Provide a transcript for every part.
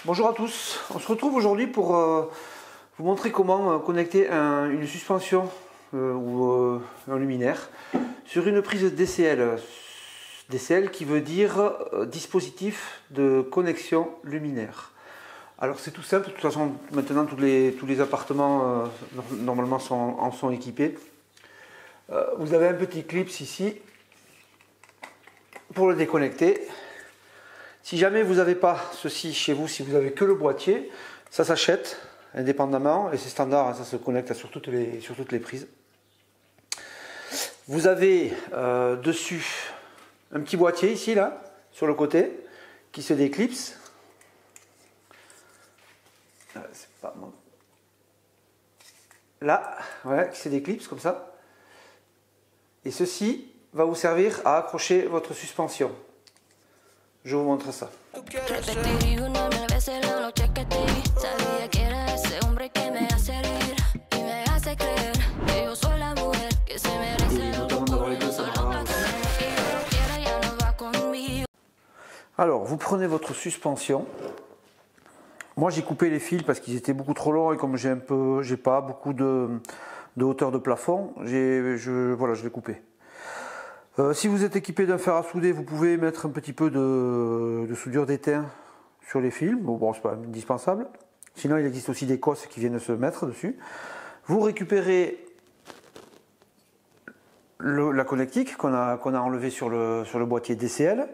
Bonjour à tous, on se retrouve aujourd'hui pour vous montrer comment connecter une suspension ou un luminaire sur une prise DCL. DCL qui veut dire dispositif de connexion luminaire. Alors c'est tout simple, de toute façon maintenant tous les appartements normalement en sont équipés. Vous avez un petit clip ici pour le déconnecter. Si jamais vous n'avez pas ceci chez vous, si vous avez que le boîtier, ça s'achète indépendamment et c'est standard, ça se connecte sur toutes les prises. Vous avez dessus un petit boîtier ici, là, sur le côté, qui se déclipse. Là, voilà, qui se déclipse comme ça. Et ceci va vous servir à accrocher votre suspension. Je vous montre ça. Alors, vous prenez votre suspension. Moi, j'ai coupé les fils parce qu'ils étaient beaucoup trop longs et comme j'ai pas beaucoup de hauteur de plafond, voilà, je l'ai coupé. Si vous êtes équipé d'un fer à souder, vous pouvez mettre un petit peu de soudure d'étain sur les fils. Bon, c'est pas indispensable. Sinon, il existe aussi des cosses qui viennent se mettre dessus. Vous récupérez la connectique qu'on a enlevée sur le boîtier DCL.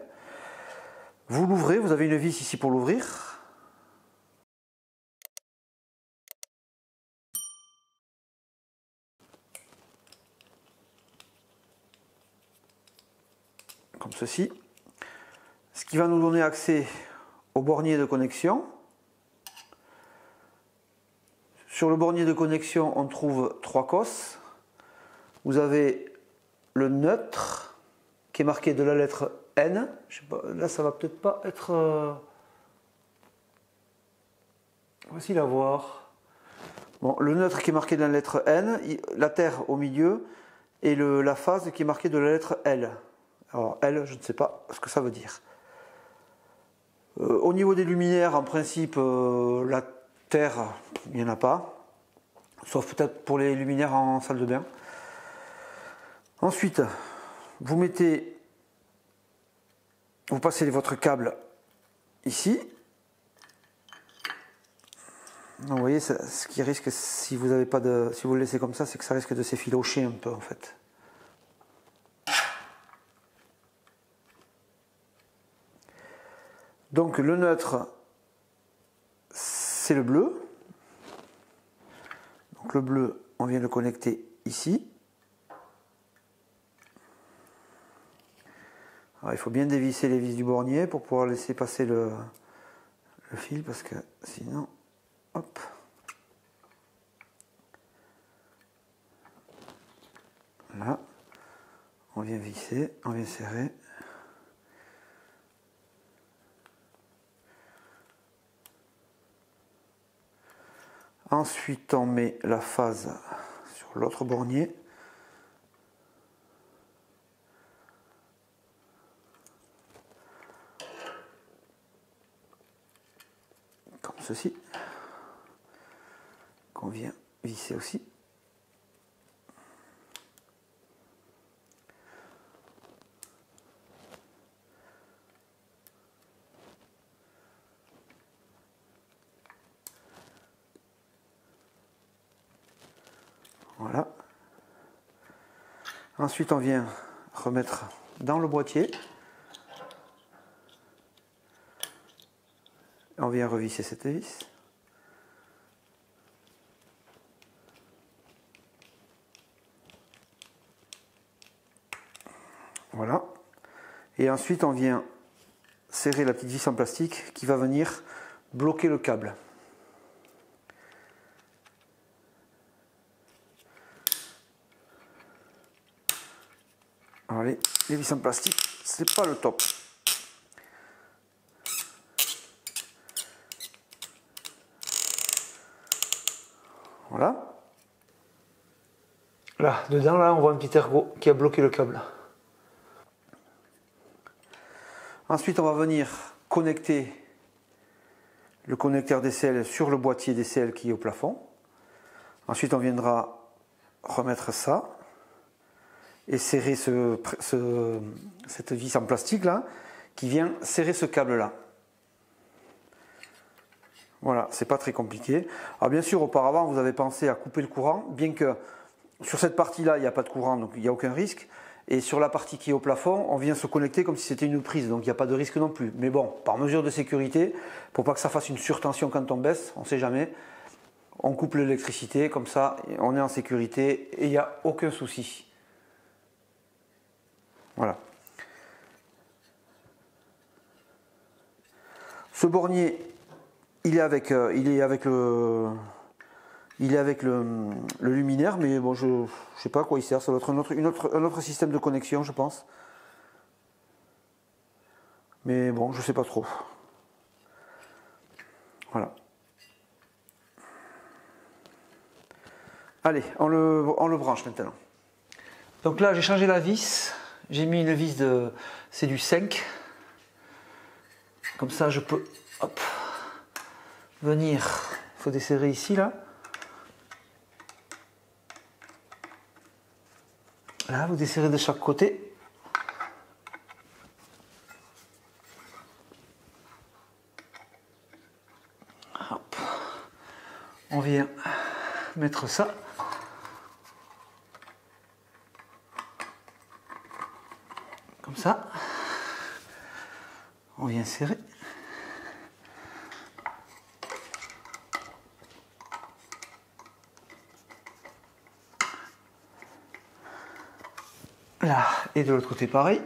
Vous l'ouvrez, vous avez une vis ici pour l'ouvrir. Comme ceci, ce qui va nous donner accès au bornier de connexion. Sur le bornier de connexion, on trouve 3 cosses. Vous avez le neutre qui est marqué de la lettre N. Je sais pas, là, ça va peut-être pas être facile à voir. Bon, le neutre qui est marqué de la lettre N, la terre au milieu et la phase qui est marquée de la lettre L. Alors L, je ne sais pas ce que ça veut dire. Au niveau des luminaires, en principe, la terre, il n'y en a pas. Sauf peut-être pour les luminaires en salle de bain. Ensuite, vous passez votre câble ici. Donc, vous voyez, ce qui risque, si vous le laissez comme ça, c'est que ça risque de s'effilocher un peu en fait. Donc le neutre, c'est le bleu. Donc le bleu, on vient le connecter ici. Alors, il faut bien dévisser les vis du bornier pour pouvoir laisser passer le fil parce que sinon, hop. Là, on vient visser, on vient serrer. Ensuite, on met la phase sur l'autre bornier. Comme ceci. Qu'on vient visser aussi. Voilà. Ensuite, on vient remettre dans le boîtier. On vient revisser cette vis. Voilà. Et ensuite, on vient serrer la petite vis en plastique qui va venir bloquer le câble. Alors les vis en plastique, c'est pas le top. Voilà. Là, dedans, là, on voit un petit ergot qui a bloqué le câble. Ensuite, on va venir connecter le connecteur DCL sur le boîtier DCL qui est au plafond. Ensuite, on viendra remettre ça et serrer cette vis en plastique là qui vient serrer ce câble là. Voilà, c'est pas très compliqué. Alors bien sûr, auparavant, vous avez pensé à couper le courant, bien que sur cette partie-là, il n'y a pas de courant, donc il n'y a aucun risque. Et sur la partie qui est au plafond, on vient se connecter comme si c'était une prise, donc il n'y a pas de risque non plus. Mais bon, par mesure de sécurité, pour pas que ça fasse une surtension quand on baisse, on ne sait jamais, on coupe l'électricité, comme ça, on est en sécurité et il n'y a aucun souci. Voilà. Ce bornier, il est avec le luminaire, mais bon, je ne sais pas à quoi il sert. Ça doit être un autre système de connexion, je pense. Mais bon, je ne sais pas trop. Voilà. Allez, on le branche maintenant. Donc là, j'ai changé la vis. J'ai mis une vis c'est du 5. Comme ça, je peux hop, venir. Il faut desserrer ici, là. Là, vous desserrez de chaque côté. Hop. On vient mettre ça. Comme ça. On vient serrer. Là, et de l'autre côté pareil.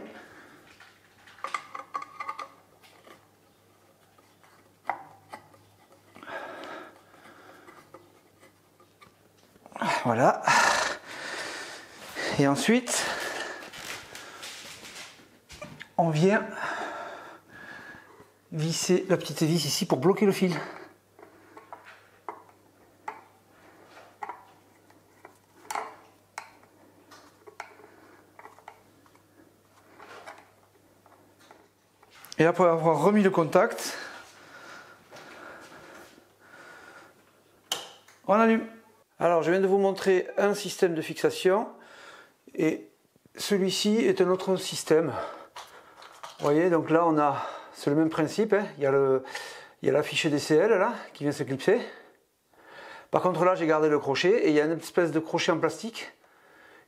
Voilà. Et ensuite, on vient visser la petite vis ici pour bloquer le fil. Et après avoir remis le contact, on allume. Alors je viens de vous montrer un système de fixation et celui-ci est un autre système. Vous voyez, donc là c'est le même principe, hein. Il y a la fiche DCL là qui vient se clipser. Par contre là j'ai gardé le crochet et il y a une espèce de crochet en plastique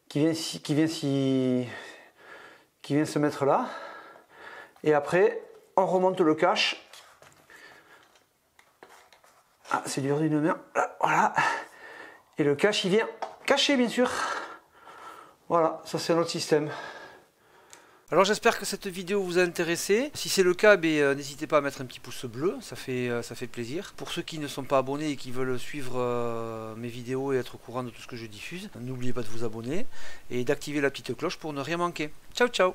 qui vient se mettre là. Et après, on remonte le cache. Ah, c'est dur d'une main. Voilà. Et le cache, il vient cacher, bien sûr. Voilà, ça c'est un autre système. Alors j'espère que cette vidéo vous a intéressé. Si c'est le cas, n'hésitez pas à mettre un petit pouce bleu, ça fait plaisir. Pour ceux qui ne sont pas abonnés et qui veulent suivre mes vidéos et être au courant de tout ce que je diffuse, n'oubliez pas de vous abonner et d'activer la petite cloche pour ne rien manquer. Ciao ciao!